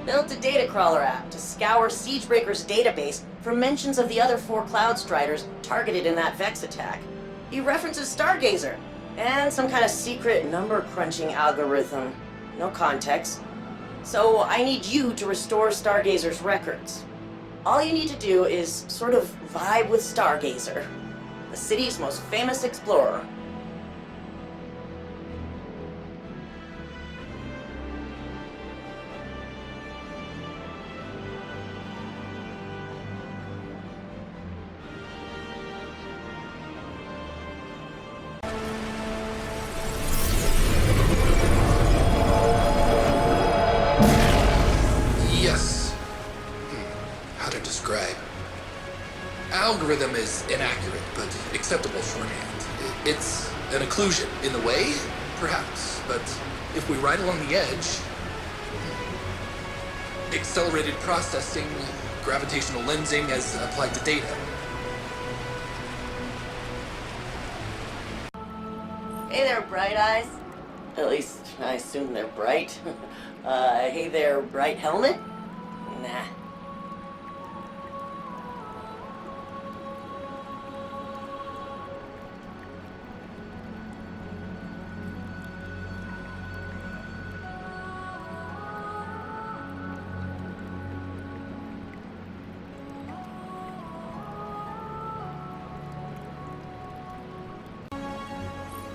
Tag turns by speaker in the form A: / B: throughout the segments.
A: Built a data crawler app to scour Siegebreaker's database for mentions of the other 4 Cloud Striders targeted in that Vex attack. He references Stargazer, and some kind of secret number-crunching algorithm. No context. So I need you to restore Stargazer's records. All you need to do is sort of vibe with Stargazer, the city's most famous explorer.
B: Algorithm is inaccurate, but acceptable shorthand. It's an occlusion in the way, perhaps, but if we ride along the edge, accelerated processing, gravitational lensing as applied to data.
A: Hey there, Bright Eyes. At least, I assume they're bright. Hey there, Bright Helmet? Nah.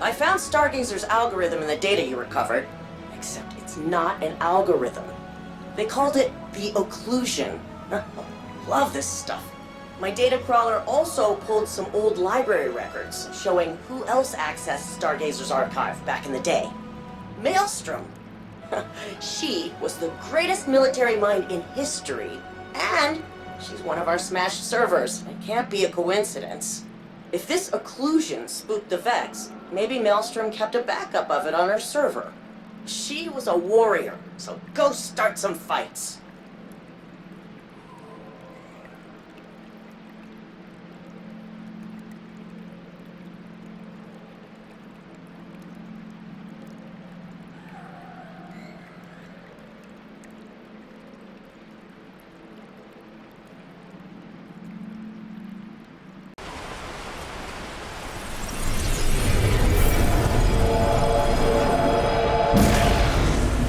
A: I found Stargazer's algorithm in the data you recovered, except it's not an algorithm. They called it the occlusion. Love this stuff. My data crawler also pulled some old library records showing who else accessed Stargazer's archive back in the day. Maelstorm. She was the greatest military mind in history, and she's one of our smashed servers. It can't be a coincidence. If this occlusion spooked the Vex, maybe Maelstrom kept a backup of it on her server. She was a warrior, so go start some fights.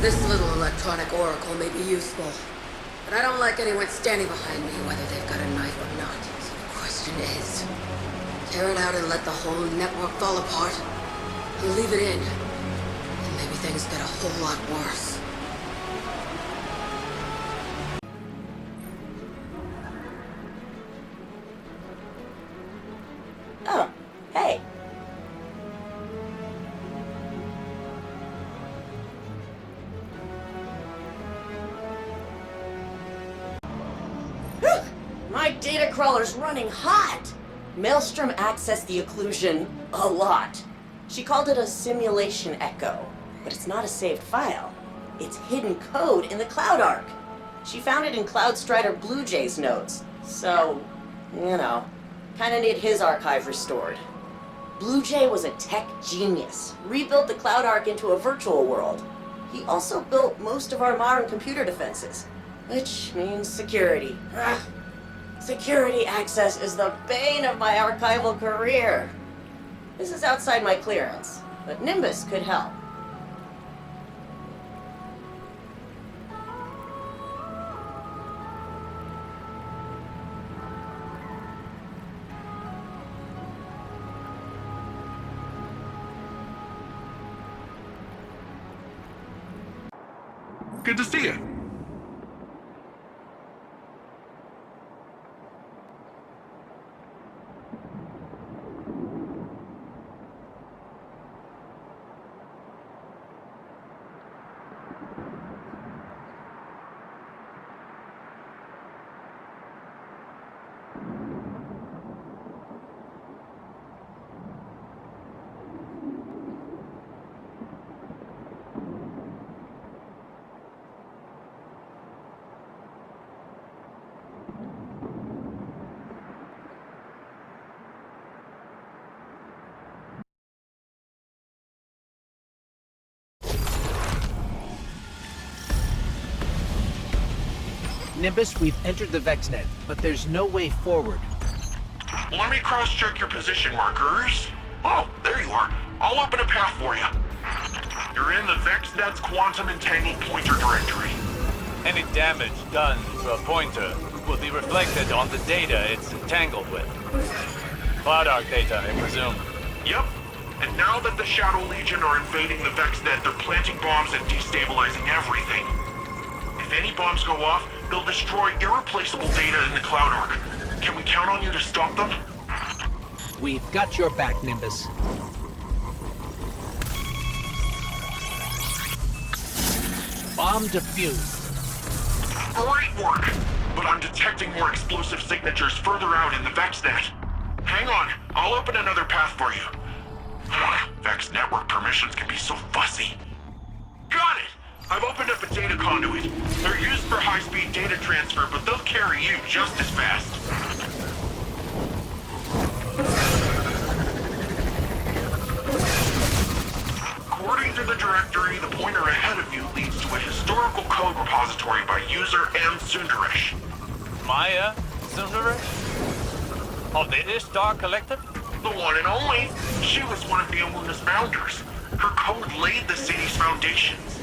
C: This little electronic oracle may be useful, but I don't like anyone standing behind me, whether they've got a knife or not. So the question is, tear it out and let the whole network fall apart, or leave it in, and maybe things get a whole lot worse.
A: Oh, hey. My data crawler's running hot! Maelstrom accessed the occlusion a lot. She called it a simulation echo, but it's not a saved file. It's hidden code in the Cloud Arc. She found it in Cloud Strider Bluejay's notes, so, you know, kinda need his archive restored. Bluejay was a tech genius, rebuilt the Cloud Arc into a virtual world. He also built most of our modern computer defenses, which means security. Ugh. Security access is the bane of my archival career. This is outside my clearance, but Nimbus could help.
D: Good to see you. Nimbus, we've entered the VexNet, but there's no way forward.
E: Let me cross-check your position markers. Oh, there you are. I'll open a path for you. You're in the VexNet's quantum entangled pointer directory.
F: Any damage done to a pointer will be reflected on the data it's entangled with. Cloud Arc data, I presume.
E: Yep. And now that the Shadow Legion are invading the VexNet, they're planting bombs and destabilizing everything. If any bombs go off, they'll destroy irreplaceable data in the Cloud Arc. Can we count on you to stop them?
D: We've got your back, Nimbus. Bomb defused.
E: Great work! But I'm detecting more explosive signatures further out in the VexNet. Hang on, I'll open another path for you. Vex network permissions can be so fussy. Got it! I've opened up a data conduit. They're used for high-speed data transfer, but they'll carry you just as fast. According to the directory, the pointer ahead of you leads to a historical code repository by user M. Sundaresh.
F: Maya Sundaresh? Of the Ishtar Collective?
E: The one and only. She was one of the Amuna's founders. Her code laid the city's foundations.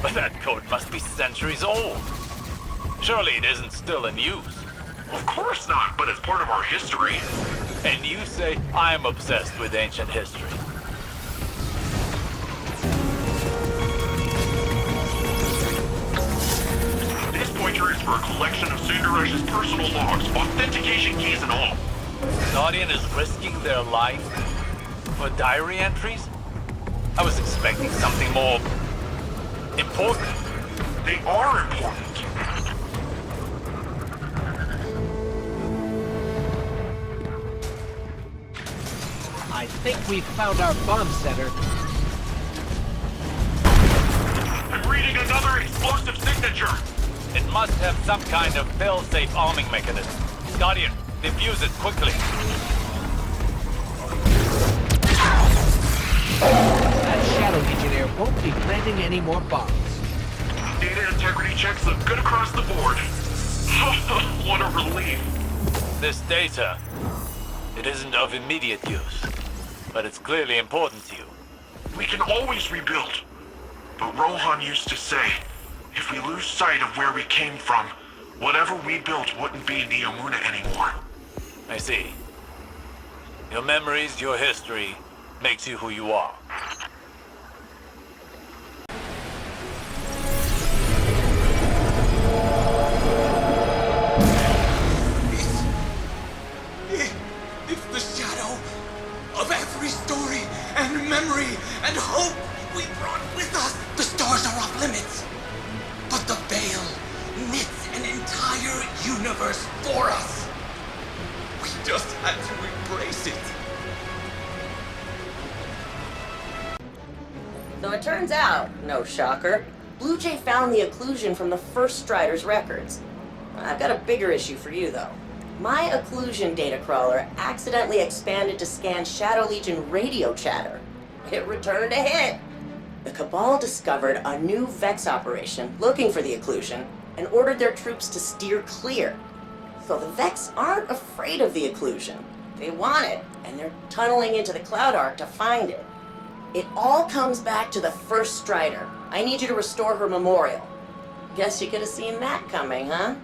F: But that code must be centuries old. Surely it isn't still in use.
E: Of course not, but it's part of our history.
F: And you say I'm obsessed with ancient history.
E: This pointer is for a collection of Sundaresh's personal logs, authentication keys and all.
F: Guardian is risking their life for diary entries? I was expecting something more important.
E: They are important.
D: I think we've found our bomb setter.
E: I'm reading another explosive signature.
F: It must have some kind of fail-safe arming mechanism. Guardian, defuse it quickly.
D: That Shadow Legionnaire won't be planting any more bombs.
E: Data integrity checks look good across the board. What a relief.
F: This data, it isn't of immediate use, but it's clearly important to you.
E: We can always rebuild. But Rohan used to say, if we lose sight of where we came from, whatever we built wouldn't be the Amuna anymore.
F: I see. Your memories, your history, makes you who you are.
G: It's the shadow of every story and memory and hope we brought with us. The stars are off limits, but the veil knits an entire universe for us. We just had to embrace it.
A: So it turns out, no shocker, Bluejay found the occlusion from the first Strider's records. I've got a bigger issue for you, though. My occlusion data crawler accidentally expanded to scan Shadow Legion radio chatter. It returned a hit. The Cabal discovered a new Vex operation looking for the occlusion and ordered their troops to steer clear. So the Vex aren't afraid of the occlusion. They want it, and they're tunneling into the Cloud Arc to find it. It all comes back to the first Strider. I need you to restore her memorial. Guess you could have seen that coming, huh?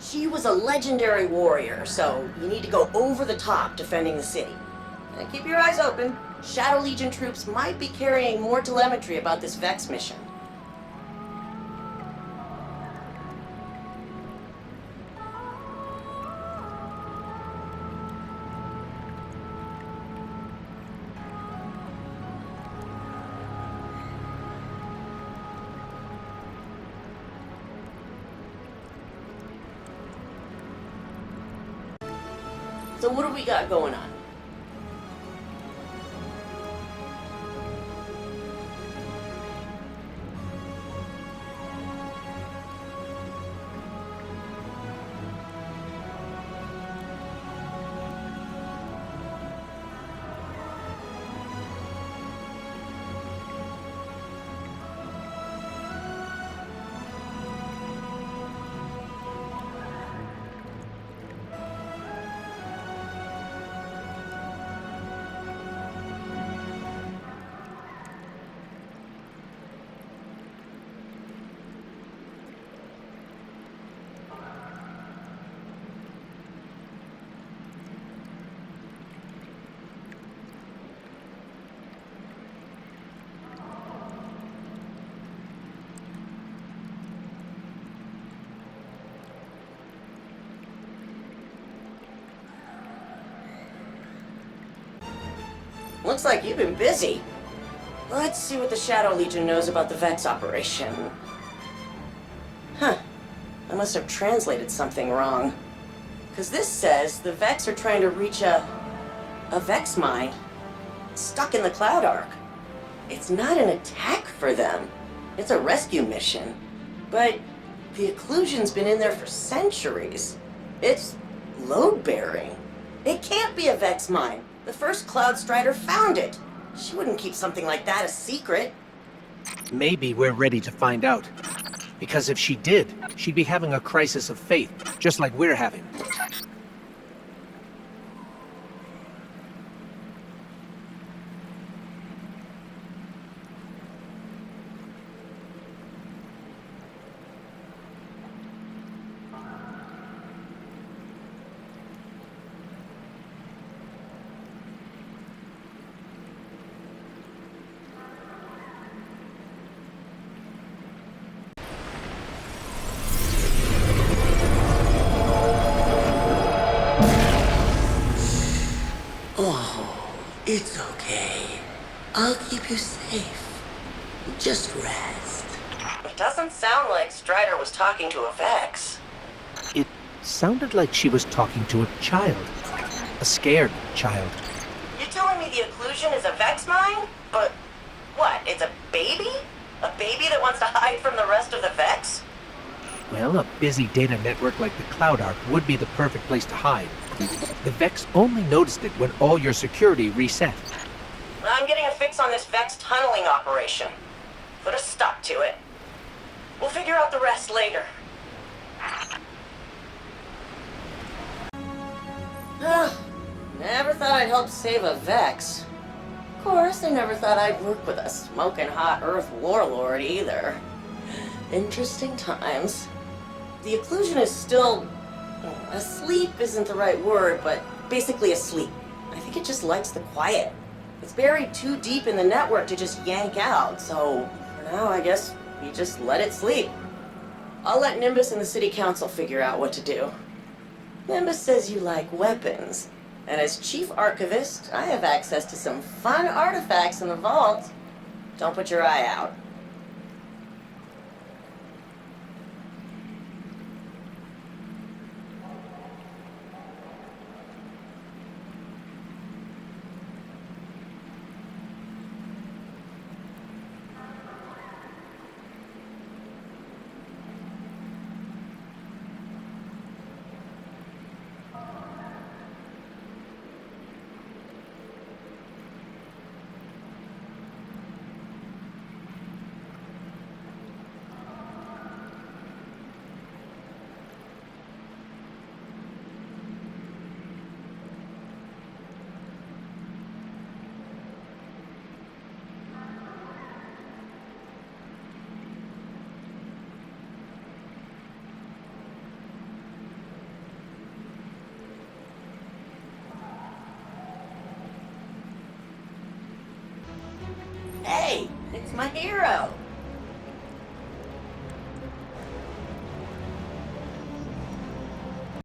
A: She was a legendary warrior, so you need to go over the top defending the city. And keep your eyes open. Shadow Legion troops might be carrying more telemetry about this Vex mission. So what do we got going on? Looks like you've been busy. Let's see what the Shadow Legion knows about the Vex operation. Huh. I must have translated something wrong. Because this says the Vex are trying to reach a Vex mine stuck in the Cloud Arc. It's not an attack for them. It's a rescue mission. But the occlusion's been in there for centuries. It's load-bearing. It can't be a Vex mine. The first Cloud Strider found it. She wouldn't keep something like that a secret.
D: Maybe we're ready to find out. Because if she did, she'd be having a crisis of faith, just like we're having.
A: It's okay. I'll keep you safe. Just rest. It doesn't sound like Strider was talking to a Vex.
D: It sounded like she was talking to a child. A scared child.
A: You're telling me the occlusion is a Vex mine? But what, it's a baby? A baby that wants to hide from the rest of the Vex?
D: Well, a busy data network like the Cloud Arc would be the perfect place to hide. The Vex only noticed it when all your security reset.
A: I'm getting a fix on this Vex tunneling operation. Put a stop to it. We'll figure out the rest later. Never thought I'd help save a Vex. Of course, I never thought I'd work with a smoking hot Earth warlord either. Interesting times. The occlusion is still... asleep isn't the right word, but basically asleep. I think it just likes the quiet. It's buried too deep in the network to just yank out, so for now I guess we just let it sleep. I'll let Nimbus and the city council figure out what to do. Nimbus says you like weapons, and as chief archivist, I have access to some fun artifacts in the vault. Don't put your eye out. Hey, it's my hero.